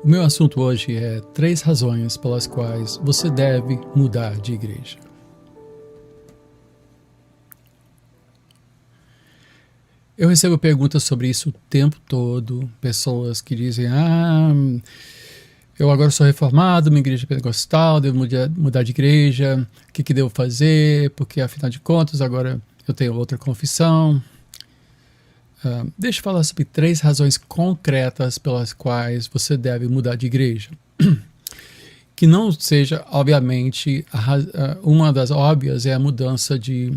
O meu assunto hoje é 3 razões pelas quais você deve mudar de igreja. Eu recebo perguntas sobre isso o tempo todo, pessoas que dizem, eu agora sou reformado, minha igreja é pentecostal, devo mudar de igreja, o que devo fazer, porque afinal de contas agora eu tenho outra confissão. Deixa eu falar sobre 3 razões concretas pelas quais você deve mudar de igreja. Que não seja, obviamente, uma das óbvias é a mudança de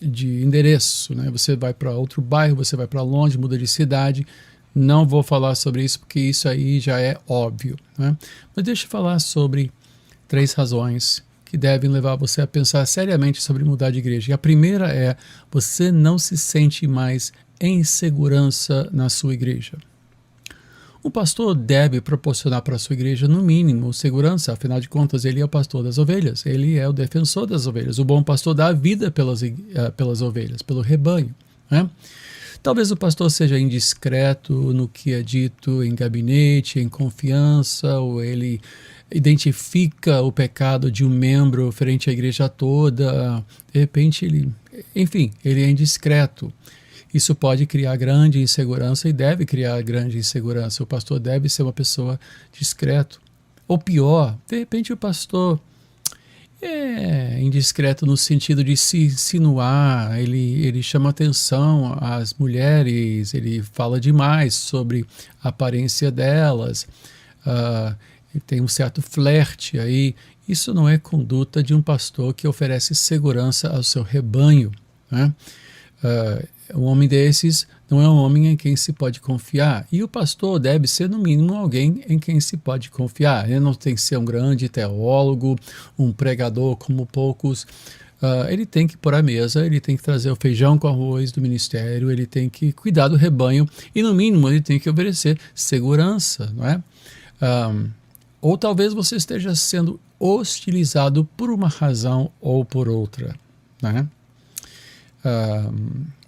endereço, né? Você vai para outro bairro, você vai para longe, muda de cidade. Não vou falar sobre isso porque isso aí já é óbvio, né? Mas deixa eu falar sobre 3 razões que devem levar você a pensar seriamente sobre mudar de igreja. E a primeira é, você não se sente mais em segurança na sua igreja. O pastor deve proporcionar para a sua igreja, no mínimo, segurança. Afinal de contas, ele é o pastor das ovelhas. Ele é o defensor das ovelhas. O bom pastor dá a vida pelas ovelhas, pelo rebanho, né? Talvez o pastor seja indiscreto no que é dito em gabinete, em confiança, ou ele identifica o pecado de um membro frente à igreja toda. De repente, ele é indiscreto. Isso pode criar grande insegurança e deve criar grande insegurança. O pastor deve ser uma pessoa discreta. Ou pior, de repente o pastor é indiscreto no sentido de se insinuar, ele chama atenção às mulheres, ele fala demais sobre a aparência delas, tem um certo flerte aí. Isso não é conduta de um pastor que oferece segurança ao seu rebanho, né? Um homem desses não é um homem em quem se pode confiar. E o pastor deve ser, no mínimo, alguém em quem se pode confiar. Ele não tem que ser um grande teólogo, um pregador como poucos. Ele tem que pôr a mesa, ele tem que trazer o feijão com arroz do ministério, ele tem que cuidar do rebanho e, no mínimo, ele tem que oferecer segurança, não é? Ou talvez você esteja sendo hostilizado por uma razão ou por outra, né?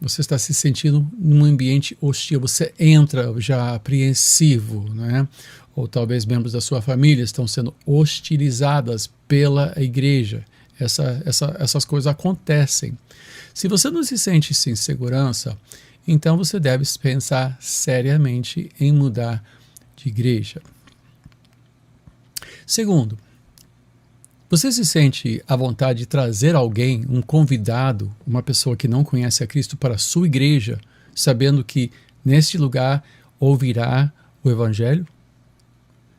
Você está se sentindo num ambiente hostil, você entra já apreensivo, né? Ou talvez membros da sua família estão sendo hostilizadas pela igreja. Essas coisas acontecem. Se você não se sente sem segurança, então você deve pensar seriamente em mudar de igreja. Segundo, você se sente à vontade de trazer alguém, um convidado, uma pessoa que não conhece a Cristo para a sua igreja, sabendo que neste lugar ouvirá o Evangelho?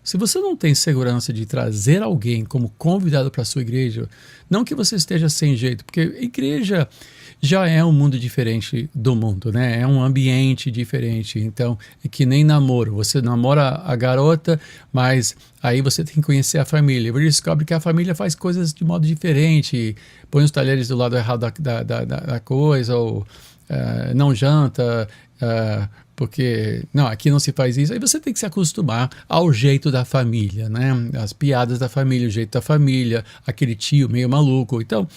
Se você não tem segurança de trazer alguém como convidado para a sua igreja, não que você esteja sem jeito, porque a igreja já é um mundo diferente do mundo, né? É um ambiente diferente. Então, é que nem namoro. Você namora a garota, mas aí você tem que conhecer a família. Você descobre que a família faz coisas de modo diferente, põe os talheres do lado errado da coisa, ou não janta, porque não, aqui não se faz isso. Aí você tem que se acostumar ao jeito da família, né? As piadas da família, o jeito da família, aquele tio meio maluco. Então,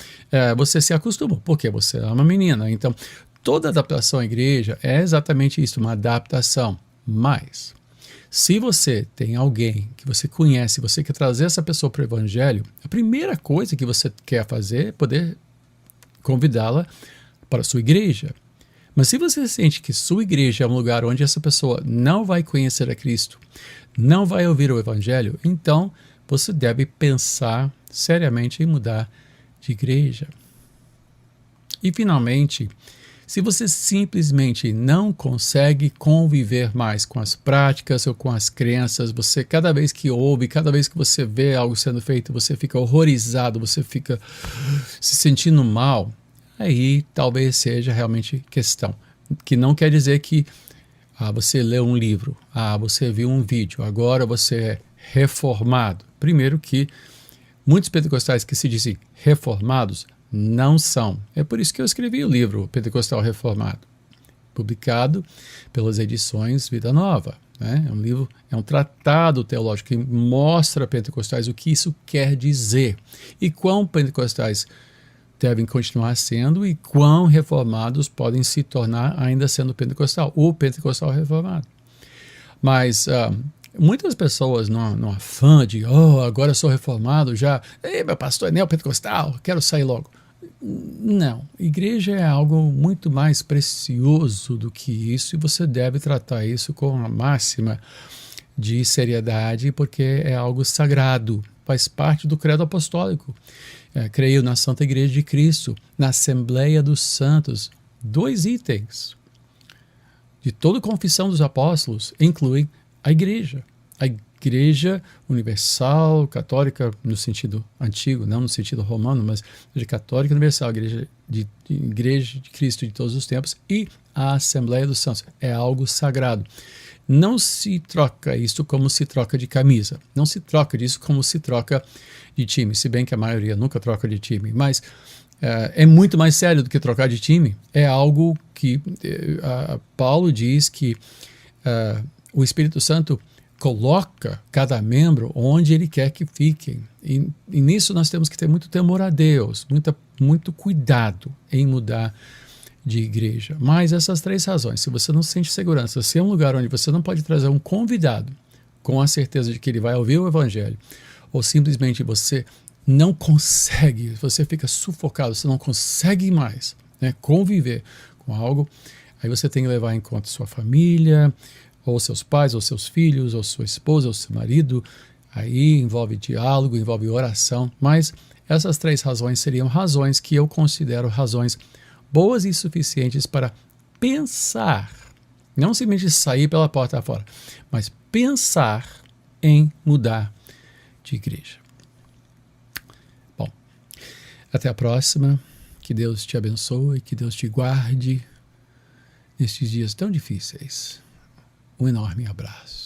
você se acostuma, porque você é uma menina. Então, toda adaptação à igreja é exatamente isso, uma adaptação. Mas, se você tem alguém que você conhece, você quer trazer essa pessoa para o Evangelho, a primeira coisa que você quer fazer é poder convidá-la para a sua igreja. Mas se você sente que sua igreja é um lugar onde essa pessoa não vai conhecer a Cristo, não vai ouvir o Evangelho, então você deve pensar seriamente em mudar de igreja. E finalmente, se você simplesmente não consegue conviver mais com as práticas ou com as crenças, você cada vez que ouve, cada vez que você vê algo sendo feito, você fica horrorizado, você fica se sentindo mal, aí talvez seja realmente questão. Que não quer dizer que você leu um livro, você viu um vídeo, agora você é reformado. Primeiro que muitos pentecostais que se dizem reformados não são. É por isso que eu escrevi o livro Pentecostal Reformado, publicado pelas edições Vida Nova, né? É um livro, é um tratado teológico que mostra a pentecostais o que isso quer dizer e quão pentecostais devem continuar sendo e quão reformados podem se tornar ainda sendo pentecostal, ou pentecostal reformado. Mas Muitas pessoas, no afã de, agora eu sou reformado, já, ei, meu pastor é neopentecostal, quero sair logo. Não, igreja é algo muito mais precioso do que isso, e você deve tratar isso com a máxima de seriedade, porque é algo sagrado, faz parte do credo apostólico. Creio na Santa Igreja de Cristo, na Assembleia dos Santos. 2 itens de toda a confissão dos apóstolos incluem a igreja. A igreja universal, católica, no sentido antigo, não no sentido romano, mas igreja católica universal, igreja de Cristo de todos os tempos, e a Assembleia dos Santos. É algo sagrado. Não se troca isso como se troca de camisa. Não se troca disso como se troca de time. Se bem que a maioria nunca troca de time. Mas é muito mais sério do que trocar de time. É algo que Paulo diz que o Espírito Santo coloca cada membro onde ele quer que fiquem. E nisso nós temos que ter muito temor a Deus, muito cuidado em mudar de igreja. Mas essas 3 razões, se você não sente segurança, se é um lugar onde você não pode trazer um convidado com a certeza de que ele vai ouvir o evangelho, ou simplesmente você não consegue, você fica sufocado, você não consegue mais, né, conviver com algo, aí você tem que levar em conta sua família, ou seus pais, ou seus filhos, ou sua esposa, ou seu marido. Aí envolve diálogo, envolve oração, mas essas 3 razões seriam razões que eu considero razões boas e suficientes para pensar, não simplesmente sair pela porta fora, mas pensar em mudar de igreja. Bom, até a próxima, que Deus te abençoe, que Deus te guarde nestes dias tão difíceis. Um enorme abraço.